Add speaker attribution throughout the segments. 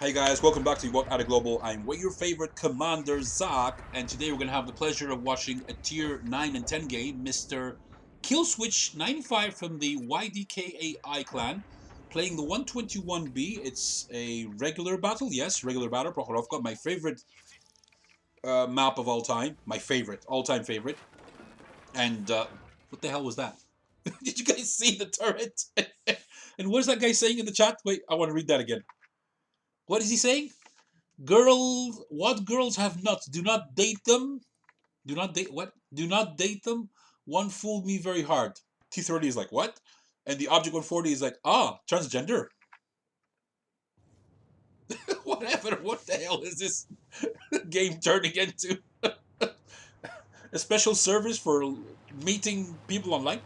Speaker 1: Hey guys, welcome back to WoT Global. I'm your favorite commander, Zach, and today we're going to have the pleasure of watching a tier 9 and 10 game, Mr. killswitch95 from the YDKAI clan, playing the 121B. It's a regular battle, yes, regular battle, Prokhorovka, my favorite map of all time, my favorite, all-time favorite. And what the hell was that? Did you guys see the turret? And what is that guy saying in the chat? Wait, I want to read that again. What is he saying? Girls, what girls have nuts? Do not date them. Do not date what? Do not date them. One fooled me very hard. T30 is like, what? And the Object 140 is like, transgender. Whatever. What the hell is this game turning into? A special service for meeting people online?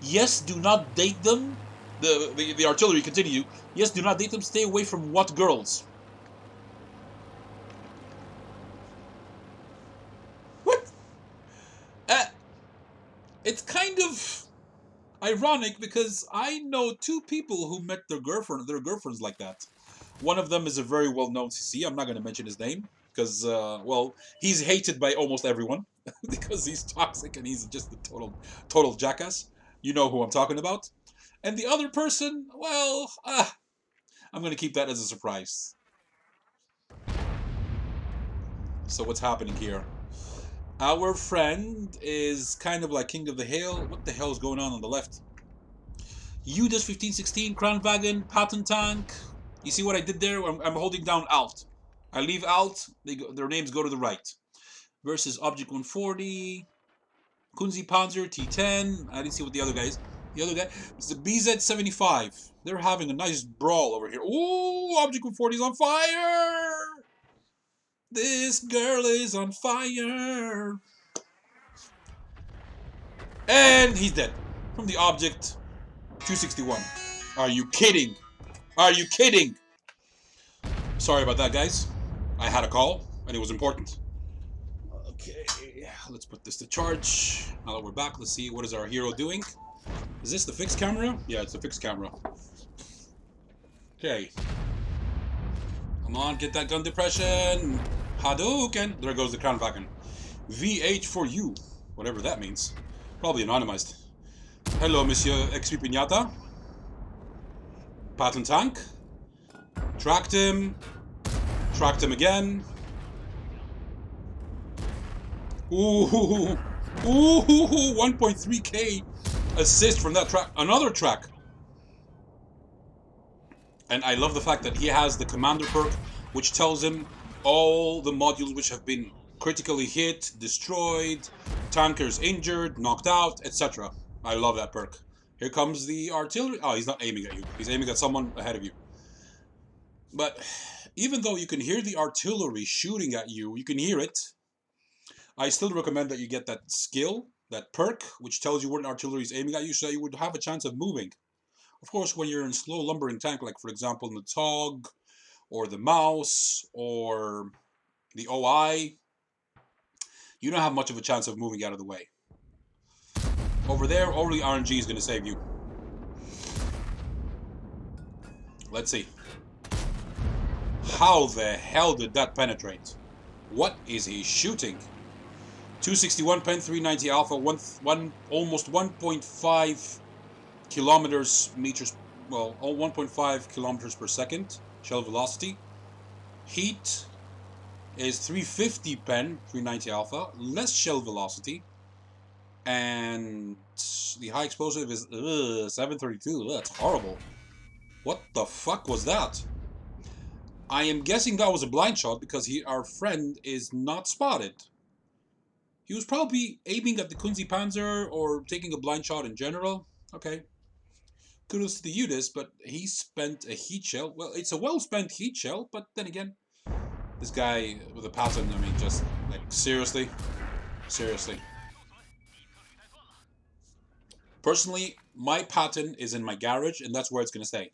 Speaker 1: Yes, do not date them. The artillery continue. Yes, do not date them. Stay away from what girls? It's kind of ironic because I know two people who met their girlfriends like that. One of them is a very well-known CC. I'm not going to mention his name because, well, he's hated by almost everyone because he's toxic and he's just a total jackass. You know who I'm talking about. And the other person, well, I'm going to keep that as a surprise. So what's happening here? Our friend is kind of like King of the Hill. What the hell is going on the left? UDIS 1516, Crown Wagon, Pattern Tank. You see what I did there? I'm holding down Alt. I leave Alt, their names go to the right. Versus Object 140, Kunzi Panzer, T10. I didn't see what the other guy is. The other guy is the BZ75. They're having a nice brawl over here. Ooh, Object 140 is on fire! This girl is on fire! And he's dead. From the Object 261. Are you kidding? Are you kidding? Sorry about that, guys. I had a call, and it was important. Okay, let's put this to charge. Now that we're back, let's see what is our hero doing. Is this the fixed camera? Yeah, it's a fixed camera. Okay. Come on, get that gun depression. Hadouken. There goes the Crown Wagon. VH for you. Whatever that means. Probably anonymized. Hello, Monsieur XP Pinata. Pattern Tank. Tracked him. Tracked him again. Ooh. Ooh. 1.3k assist from that track. Another track. And I love the fact that he has the commander perk, which tells him all the modules which have been critically hit, destroyed, tankers injured, knocked out, etc. I love that perk. Here comes the artillery. Oh, he's not aiming at you. He's aiming at someone ahead of you. But even though you can hear the artillery shooting at you, you can hear it. I still recommend that you get that skill, that perk, which tells you when artillery is aiming at you, so you would have a chance of moving. Of course, when you're in slow lumbering tank, like for example in the TOG, or the Mouse, or the OI, you don't have much of a chance of moving out of the way. Over there, only RNG is going to save you. Let's see. How the hell did that penetrate? What is he shooting? 261 pen, 390 alpha, almost 1.5 meters, well, 1.5 kilometers per second shell velocity. Heat is 350 pen, 390 alpha, less shell velocity, and the high explosive is 732. That's horrible. What the fuck was that? I am guessing that was a blind shot because our friend is not spotted. He was probably aiming at the Kunzi Panzer or taking a blind shot in general. Okay. Kudos to the UDIS, but he spent a heat shell. Well, it's a well-spent heat shell, but then again, this guy with a pattern, I mean, just, like, seriously? Seriously. Personally, my pattern is in my garage, and that's where it's going to stay.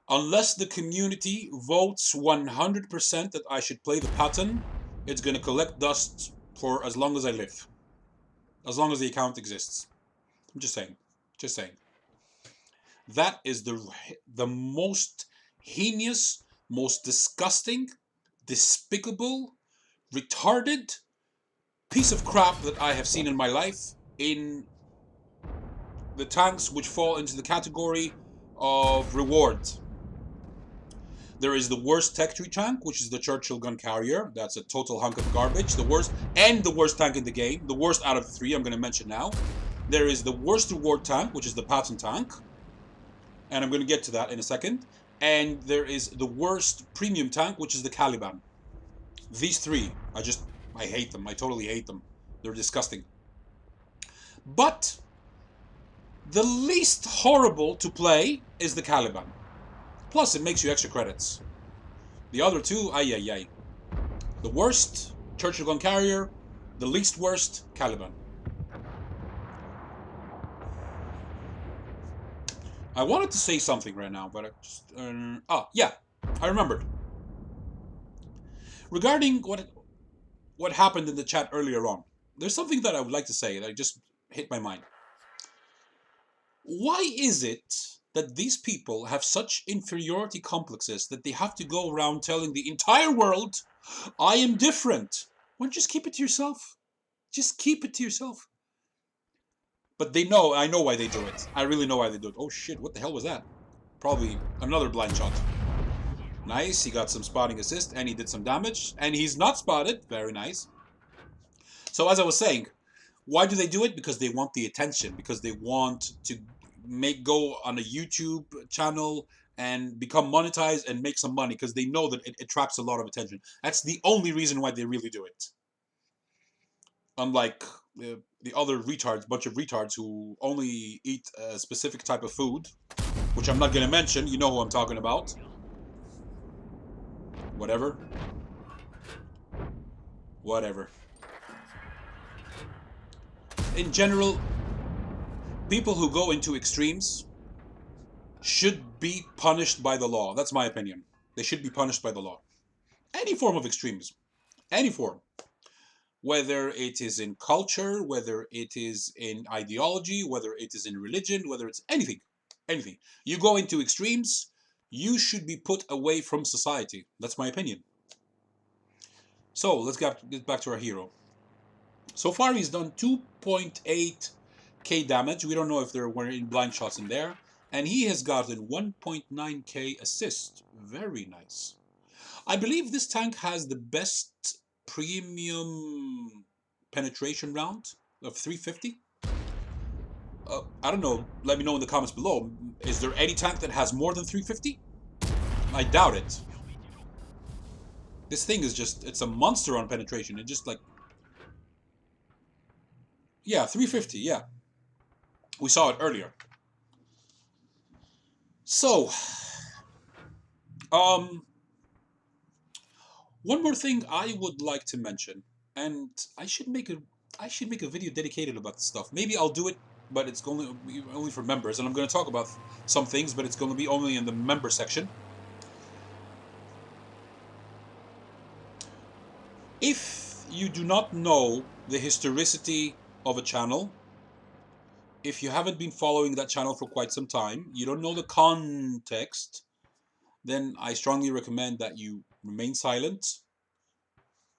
Speaker 1: Unless the community votes 100% that I should play the pattern, it's going to collect dust for as long as I live. As long as the account exists. I'm just saying. Just saying. That is the most heinous, most disgusting, despicable, retarded piece of crap that I have seen in my life in the tanks which fall into the category of reward. There is the worst tech tree tank, which is the Churchill gun carrier. That's a total hunk of garbage. The worst tank in the game. The worst out of the three I'm going to mention now. There is the worst reward tank, which is the Patton tank. And I'm going to get to that in a second. And there is the worst premium tank, which is the Caliban. These three, I hate them. I totally hate them. They're disgusting. But the least horrible to play is the Caliban. Plus, it makes you extra credits. The other two, ay ay ay. The worst, Churchill gun carrier. The least worst, Caliban. I wanted to say something right now, but I just... yeah, I remembered. Regarding what happened in the chat earlier on, there's something that I would like to say that just hit my mind. Why is it that these people have such inferiority complexes that they have to go around telling the entire world, I am different? Why don't you just keep it to yourself? Just keep it to yourself. But they know, I know why they do it. I really know why they do it. Oh shit, what the hell was that? Probably another blind shot. Nice, he got some spotting assist and he did some damage. And he's not spotted. Very nice. So as I was saying, why do they do it? Because they want the attention. Because they want to go on a YouTube channel and become monetized and make some money. Because they know that it attracts a lot of attention. That's the only reason why they really do it. Unlike the other retards, bunch of retards who only eat a specific type of food. Which I'm not going to mention. You know who I'm talking about. Whatever. In general, people who go into extremes should be punished by the law. That's my opinion. They should be punished by the law. Any form of extremism. Any form. Whether it is in culture, whether it is in ideology, whether it is in religion, whether it's anything. Anything. You go into extremes, you should be put away from society. That's my opinion. So, let's get back to our hero. So far, he's done 2.8k damage. We don't know if there were any blind shots in there. And he has gotten 1.9k assist. Very nice. I believe this tank has the best premium penetration round of 350. I don't know. Let me know in the comments below. Is there any tank that has more than 350? I doubt it. This thing is just... It's a monster on penetration. It just like... Yeah, 350. Yeah. We saw it earlier. So... one more thing I would like to mention. And I should make a video dedicated about this stuff. Maybe I'll do it. But it's only for members, and I'm going to talk about some things, but it's going to be only in the member section. If you do not know the historicity of a channel, if you haven't been following that channel for quite some time, you don't know the context, then I strongly recommend that you remain silent,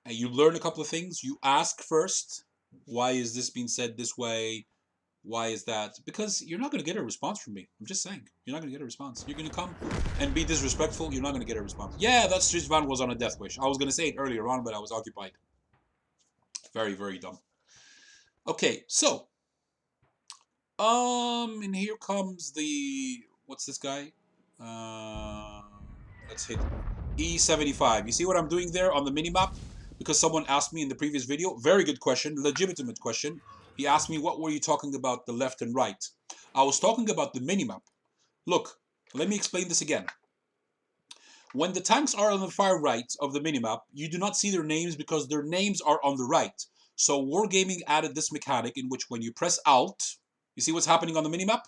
Speaker 1: and you learn a couple of things. You ask first, why is this being said this way? Why is that? Because you're not going to get a response from me. I'm just saying. You're not going to get a response. You're going to come and be disrespectful. You're not going to get a response. Yeah, that Strizvan was on a death wish. I was going to say it earlier on, but I was occupied. Very, very dumb. Okay, so. And here comes the... What's this guy? Let's hit E75. You see what I'm doing there on the minimap? Because someone asked me in the previous video. Very good question. Legitimate question. He asked me, what were you talking about the left and right? I was talking about the minimap. Look, let me explain this again. When the tanks are on the far right of the minimap, you do not see their names because their names are on the right. So WarGaming added this mechanic in which when you press Alt, you see what's happening on the minimap?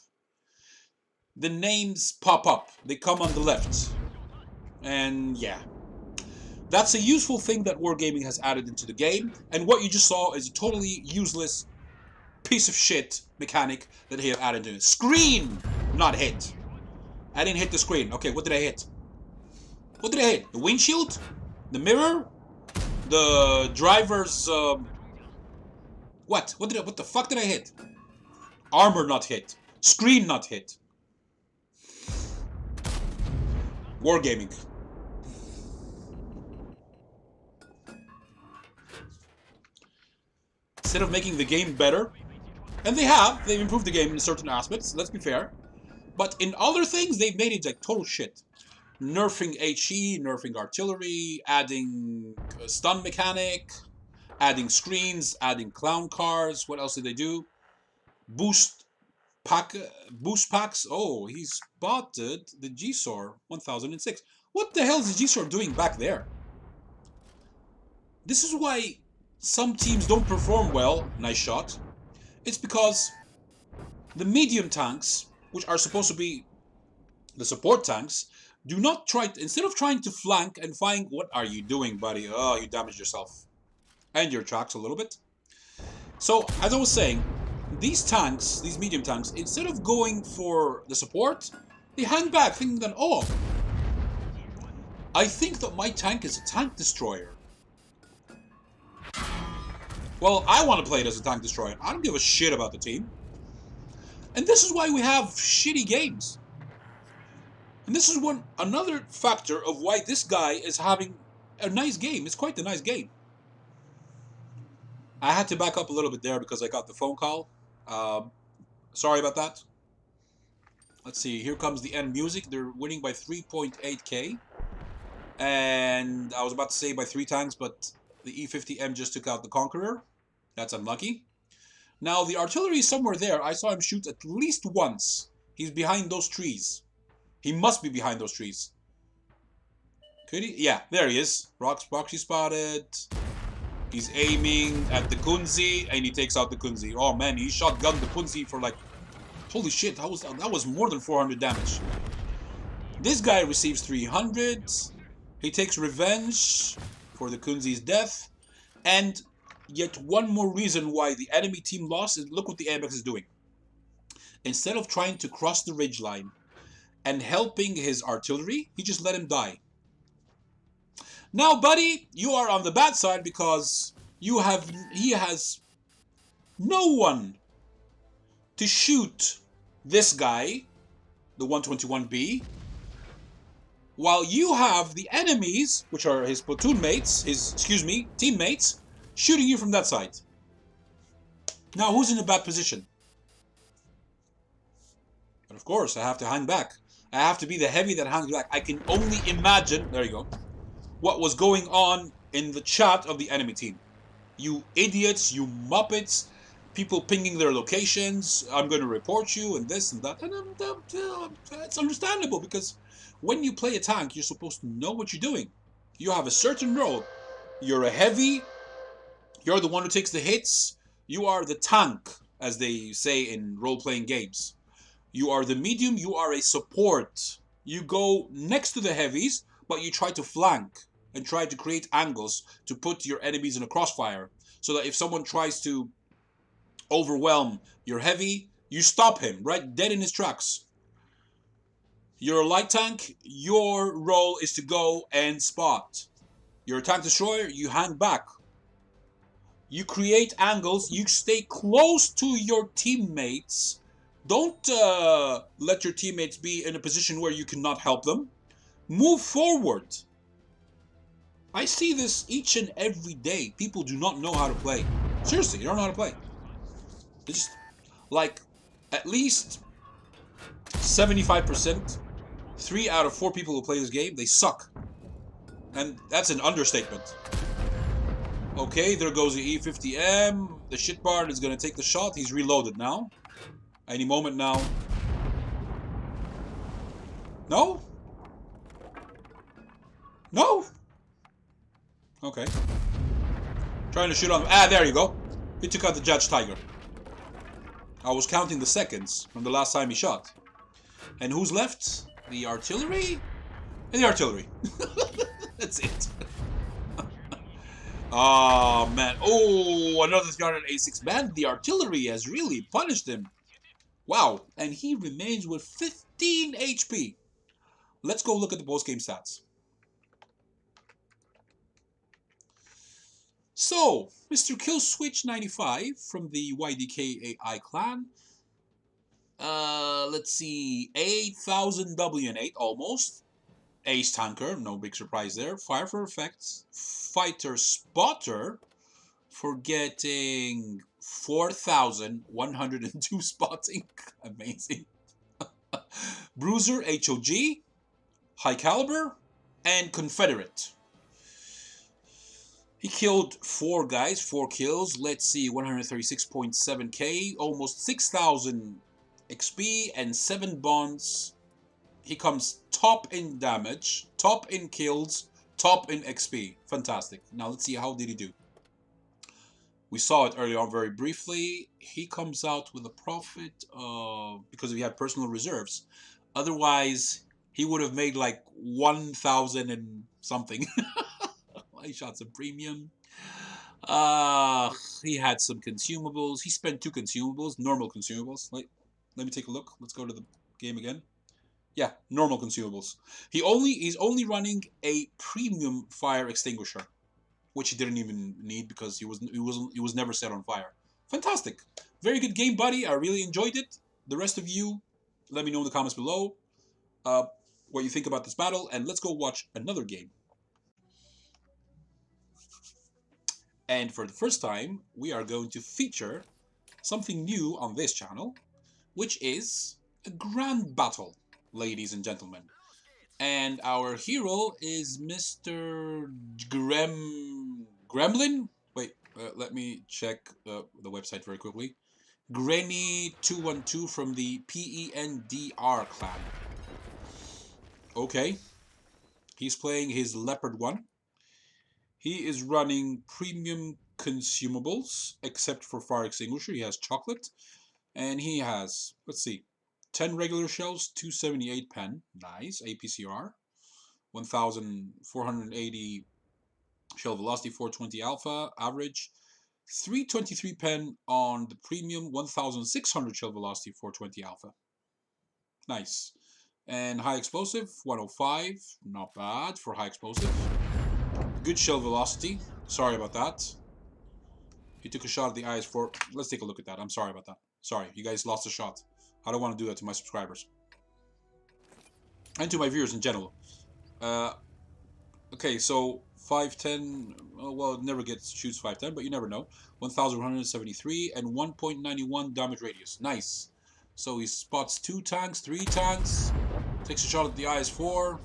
Speaker 1: The names pop up. They come on the left. And yeah. That's a useful thing that WarGaming has added into the game. And what you just saw is a totally useless piece of shit mechanic that they have added to it. Screen! Not hit. I didn't hit the screen. Okay, what did I hit? What did I hit? The windshield? The mirror? The driver's, What? What the fuck did I hit? Armor not hit. Screen not hit. WarGaming. Instead of making the game better, and they've improved the game in certain aspects, let's be fair, but in other things, they've made it like total shit. Nerfing HE, nerfing artillery, adding stun mechanic, adding screens, adding clown cars. What else did they do? Boost packs. Oh, he spotted the G-Sor 1006. What the hell is the G-Sor doing back there? This is why some teams don't perform well. Nice shot. It's because the medium tanks, which are supposed to be the support tanks, do not try to, instead of trying to flank and find, what are you doing, buddy? Oh, you damaged yourself. And your tracks a little bit. So, as I was saying, these tanks, these medium tanks, instead of going for the support, they hang back thinking that, oh, I think that my tank is a tank destroyer. Well, I want to play it as a tank destroyer. I don't give a shit about the team. And this is why we have shitty games. And this is another factor of why this guy is having a nice game. It's quite a nice game. I had to back up a little bit there because I got the phone call. Sorry about that. Let's see. Here comes the end music. They're winning by 3.8k. And I was about to say by 3 tanks, but the E50M just took out the Conqueror. That's unlucky. Now, the artillery is somewhere there. I saw him shoot at least once. He's behind those trees. He must be behind those trees. Could he? Yeah, there he is. Proxy spotted. He's aiming at the Kunzi, and he takes out the Kunzi. Oh man, he shotgunned the Kunzi for like... Holy shit, that was more than 400 damage. This guy receives 300. He takes revenge for the Kunzi's death. And yet one more reason why the enemy team lost is look what the AmEx is doing. Instead of trying to cross the ridgeline and helping his artillery, he just let him die. Now, buddy, you are on the bad side because he has no one to shoot this guy, the 121B, while you have the enemies, which are his platoon mates, teammates, shooting you from that side. Now, who's in a bad position? But of course, I have to hang back. I have to be the heavy that hangs back. I can only imagine, there you go, what was going on in the chat of the enemy team. You idiots, you muppets, people pinging their locations, I'm going to report you, and this and that. And it's understandable, because when you play a tank, you're supposed to know what you're doing. You have a certain role. You're a heavy, you're the one who takes the hits, you are the tank, as they say in role-playing games. You are the medium, you are a support. You go next to the heavies, but you try to flank and try to create angles to put your enemies in a crossfire. So that if someone tries to overwhelm your heavy, you stop him right dead in his tracks. You're a light tank, your role is to go and spot. You're a tank destroyer, you hang back. You create angles, you stay close to your teammates. Don't let your teammates be in a position where you cannot help them. Move forward. I see this each and every day. People do not know how to play. Seriously, they don't know how to play. They just, like, at least 75%, 3 out of 4 people who play this game, they suck. And that's an understatement. Okay, there goes the E50M. The shitbard is going to take the shot. He's reloaded now. Any moment now. No? No? Okay. Trying to shoot on him. Ah, there you go. He took out the Judge Tiger. I was counting the seconds from the last time he shot. And who's left? The artillery? And the artillery. That's it. Oh, man. Oh, another 386. Man, the artillery has really punished him. Wow. And he remains with 15 HP. Let's go look at the post-game stats. So, Mr. KillSwitch95 from the YDKAI clan. Let's see, 8,000 WN8 almost. Ace Tanker, no big surprise there. Fire for effects. Fighter Spotter for getting 4,102 spotting. Amazing. Bruiser, HOG, High Caliber, and Confederate. He killed 4 guys, 4 kills. Let's see, 136.7k, almost 6,000 XP, and 7 bonds. He comes top in damage, top in kills, top in XP. Fantastic. Now let's see, how did he do? We saw it earlier on very briefly. He comes out with a profit because he had personal reserves. Otherwise, he would have made like 1,000 and something. He shot some premium. He had some consumables. He spent 2 consumables, normal consumables. Let me take a look. Let's go to the game again. Yeah, normal consumables. He's only running a premium fire extinguisher, which he didn't even need because he was never set on fire. Fantastic. Very good game, buddy. I really enjoyed it. The rest of you, let me know in the comments below what you think about this battle, and let's go watch another game. And for the first time, we are going to feature something new on this channel, which is a grand battle, ladies and gentlemen. And our hero is Mr. Gremlin? Wait, let me check the website very quickly. Greni212 from the PENDR clan. Okay. He's playing his Leopard 1. He is running premium consumables, except for fire extinguisher. He has chocolate. And he has, let's see, 10 regular shells, 278 pen. Nice. APCR. 1,480 shell velocity, 420 alpha, average. 323 pen on the premium, 1,600 shell velocity, 420 alpha. Nice. And high explosive, 105. Not bad for high explosive. Good shell velocity. Sorry about that. He took a shot at the IS-4. Let's take a look at that. I'm sorry about that. Sorry, you guys lost a shot. I don't want to do that to my subscribers. And to my viewers in general. Okay, so 510. Well, it never shoots 510, but you never know. 1,173 and 1.91 damage radius. Nice. So he spots 2 tanks, 3 tanks. Takes a shot at the IS-4.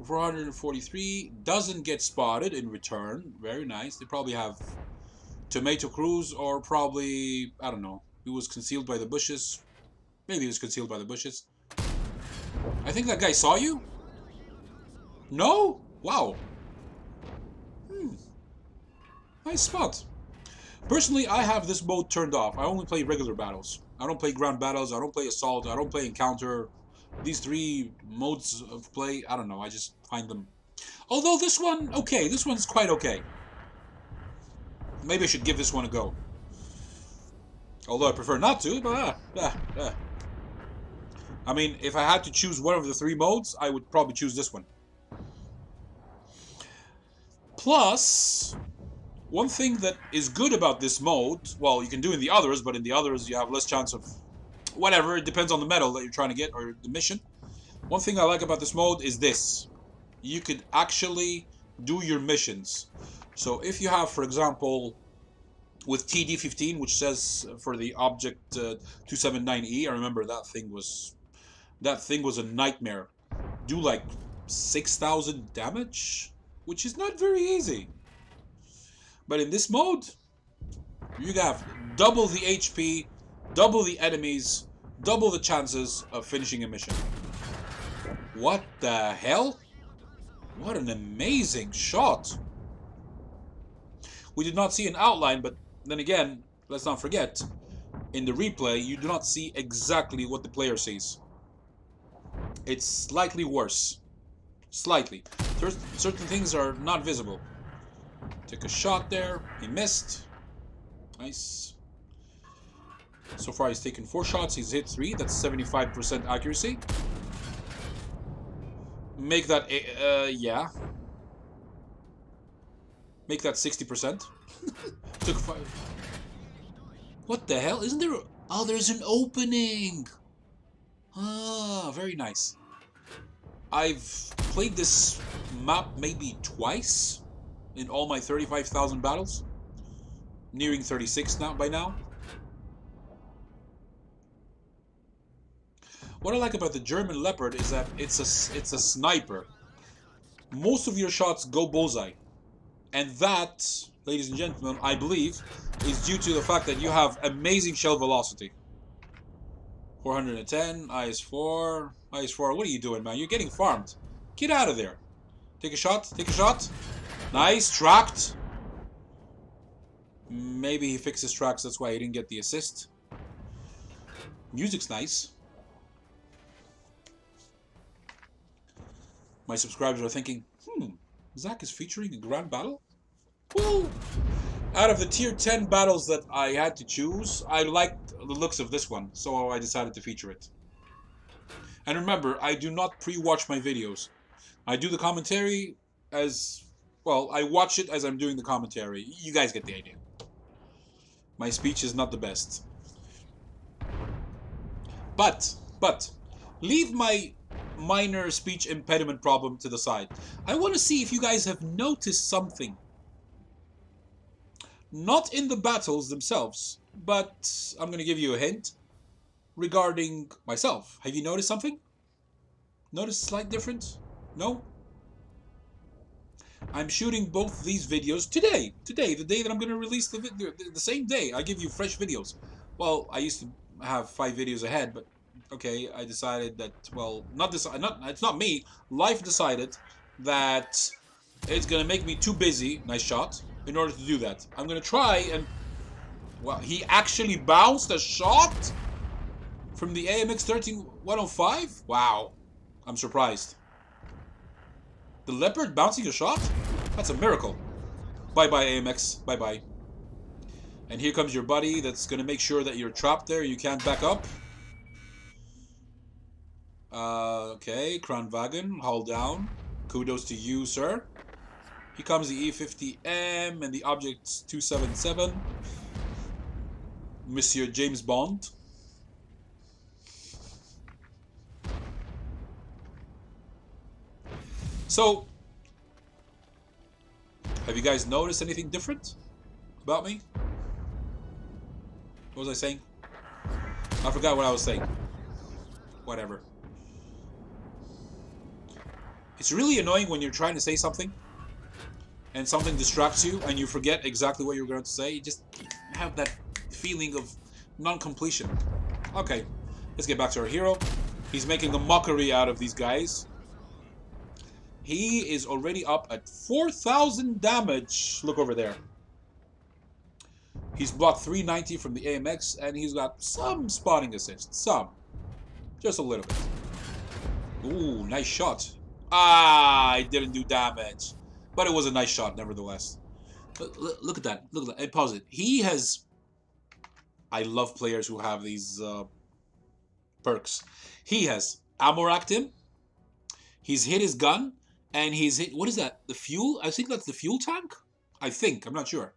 Speaker 1: 443. Doesn't get spotted in return. Very nice. They probably have tomato crews, or probably, I don't know. He was concealed by the bushes. Maybe he was concealed by the bushes. I think that guy saw you? No? Wow. Nice spot. Personally, I have this mode turned off. I only play regular battles. I don't play ground battles. I don't play assault. I don't play encounter. These 3 modes of play, I don't know. I just find them. Although this one, okay. This one's quite okay. Maybe I should give this one a go. Although I prefer not to, but I mean, if I had to choose one of the 3 modes, I would probably choose this one. Plus, one thing that is good about this mode, well, you can do in the others, but in the others you have less chance of whatever. It depends on the medal that you're trying to get or the mission. One thing I like about this mode is this. You could actually do your missions. So if you have, for example, with TD15, which says for the object 279E, I remember that thing was a nightmare. Do like 6,000 damage, which is not very easy. But in this mode, you have double the HP, double the enemies, double the chances of finishing a mission. What the hell? What an amazing shot. We did not see an outline, but then again, let's not forget, in the replay, you do not see exactly what the player sees. It's slightly worse. Slightly. Certain things are not visible. Took a shot there. He missed. Nice. So far, he's taken 4 shots. He's hit 3. That's 75% accuracy. Make that, yeah. Make that 60%. Took 5. What the hell? Isn't there... Oh, there's an opening! Ah, very nice. I've played this map maybe twice in all my 35,000 battles. Nearing 36 now by now. What I like about the German Leopard is that it's a sniper. Most of your shots go bullseye. And that, ladies and gentlemen, I believe, is due to the fact that you have amazing shell velocity. 410, IS4, IS4, what are you doing, man? You're getting farmed. Get out of there. Take a shot, take a shot. Nice, tracked. Maybe he fixed his tracks, that's why he didn't get the assist. Music's nice. My subscribers are thinking, Zach is featuring a grand battle? Well, out of the tier 10 battles that I had to choose, I liked the looks of this one, so I decided to feature it. And remember, I do not pre-watch my videos. I do the commentary as... Well, I watch it as I'm doing the commentary. You guys get the idea. My speech is not the best. But, leave my minor speech impediment problem to the side. I want to see if you guys have noticed something. Not in the battles themselves, but I'm going to give you a hint regarding myself. Have you noticed something? Noticed a slight difference? No? I'm shooting both these videos today. Today, the day that I'm going to release the video. The same day, I give you fresh videos. Well, I used to have 5 videos ahead, but okay, I decided that, well, it's not me. Life decided that it's going to make me too busy, nice shot, in order to do that. I'm going to try and... Well, he actually bounced a shot from the AmEx 13105? Wow. I'm surprised. The Leopard bouncing a shot? That's a miracle. Bye-bye, AmEx. Bye-bye. And here comes your buddy that's going to make sure that you're trapped there. You can't back up. Okay, Kranwagen, hold down. Kudos to you, sir. Here comes the E50M and the Object 277. Monsieur James Bond. So, have you guys noticed anything different about me? What was I saying? I forgot what I was saying. Whatever. It's really annoying when you're trying to say something and something distracts you and you forget exactly what you're going to say. You just have that feeling of non-completion. Okay, let's get back to our hero. He's making a mockery out of these guys. He is already up at 4,000 damage. Look over there. He's blocked 390 from the AmEx, and he's got some spotting assists. Some. Just a little bit. Ooh, nice shot. Ah, it didn't do damage. But it was a nice shot, nevertheless. Look at that. Look at that. Hey, pause it. He has... I love players who have these perks. He has ammo-racked him. He's hit his gun. And he's hit... What is that? The fuel? I think that's the fuel tank? I think. I'm not sure.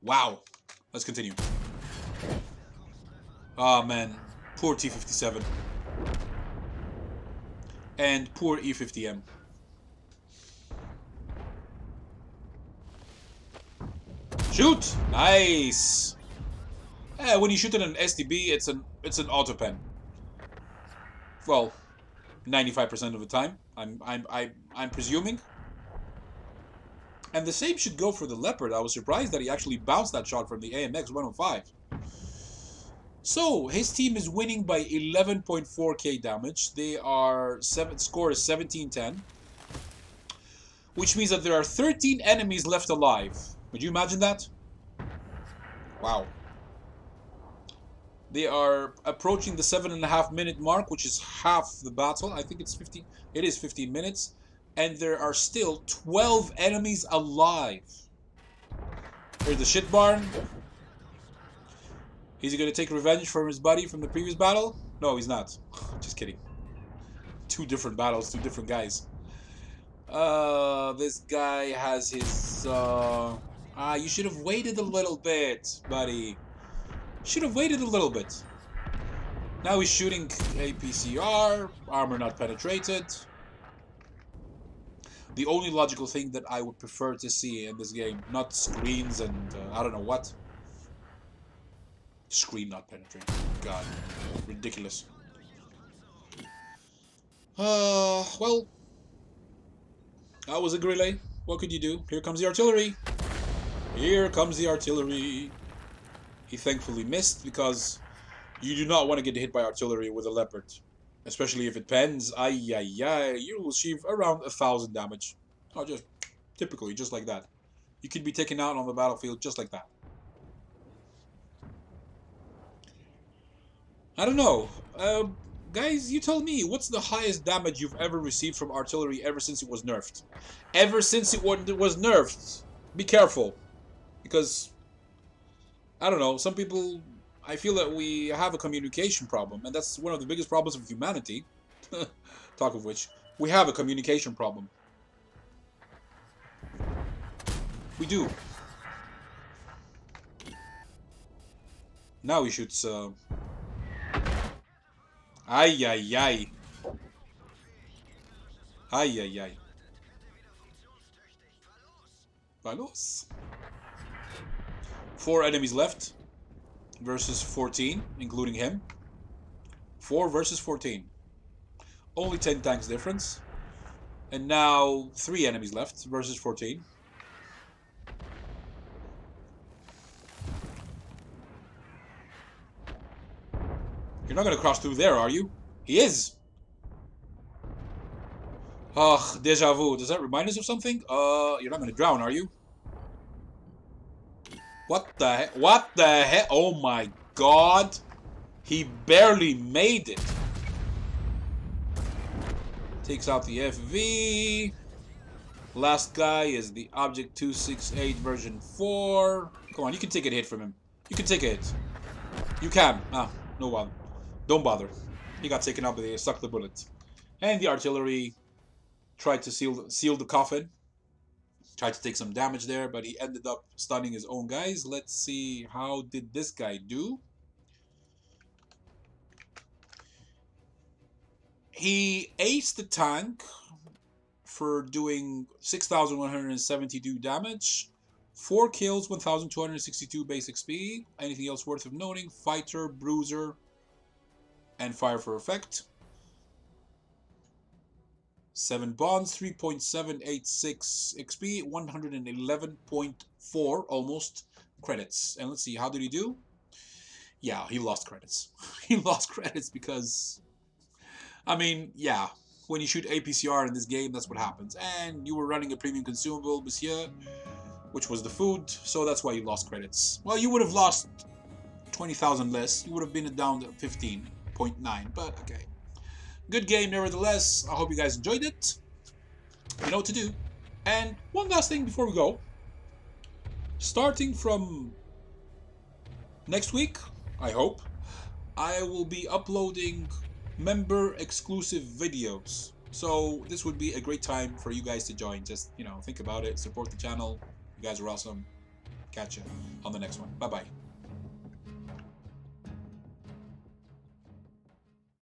Speaker 1: Wow. Let's continue. Oh, man. Poor T-57. And poor E-50M. Shoot! Nice! Yeah, when you shoot at an STB, it's an auto pen. Well, 95% of the time. I'm presuming. And the same should go for the Leopard. I was surprised that he actually bounced that shot from the AmEx 105. So, his team is winning by 11.4k damage. They are... score is 17-10. Which means that there are 13 enemies left alive. Would you imagine that? Wow. They are approaching the 7.5 minute mark, which is half the battle. I think it's 15. It is 15 minutes. And there are still 12 enemies alive. Here's the shit barn. Is he going to take revenge from his buddy from the previous battle? No, he's not. Just kidding. 2 different battles, 2 different guys. This guy has his Ah, you should have waited a little bit, buddy. Should have waited a little bit. Now he's shooting APCR, armor not penetrated. The only logical thing that I would prefer to see in this game, not screens and I don't know what. Screen not penetrated. God, ridiculous. Well, that was a Greni. What could you do? Here comes the artillery. Here comes the artillery. He thankfully missed because you do not want to get hit by artillery with a leopard. Especially if it pens. Ay, you will achieve around 1,000 damage. Oh, just typically, just like that. You could be taken out on the battlefield just like that. I don't know. Guys, you tell me, what's the highest damage you've ever received from artillery ever since it was nerfed? Ever since it was nerfed. Be careful. Because, I don't know, some people, I feel that we have a communication problem. And that's one of the biggest problems of humanity. Talk of which, we have a communication problem. We do. Now he shoots, Ay, ay, ay. Ay, ay, ay. Valos. 4 enemies left versus 14, including him. 4 versus 14. Only 10 tanks difference. And now 3 enemies left versus 14. You're not going to cross through there, are you? He is! Ugh, deja vu. Does that remind us of something? You're not going to drown, are you? What the heck? What the heck? Oh my god! He barely made it! Takes out the FV. Last guy is the Object 268 version 4. Come on, you can take a hit from him. You can take a hit. You can. Ah, no bother. Don't bother. He got taken out, but they sucked the bullet. And the artillery tried to seal the coffin. Tried to take some damage there, but he ended up stunning his own guys. Let's see, how did this guy do? He aced the tank for doing 6,172 damage. 4 kills, 1,262 base XP. Anything else worth of noting? Fighter, Bruiser, and Fire for Effect. 7 bonds, 3.786 XP, 111.4 almost credits. And let's see, how did he do? Yeah, he lost credits. He lost credits because, I mean, yeah, when you shoot APCR in this game, that's what happens. And you were running a premium consumable, monsieur, which was the food, so that's why you lost credits. Well, you would have lost 20,000 less. You would have been down to 15.9, but okay. Good game, nevertheless. I hope you guys enjoyed it. You know what to do. And one last thing before we go. Starting from next week, I hope, I will be uploading member-exclusive videos. So this would be a great time for you guys to join. Just, you know, think about it. Support the channel. You guys are awesome. Catch you on the next one. Bye-bye.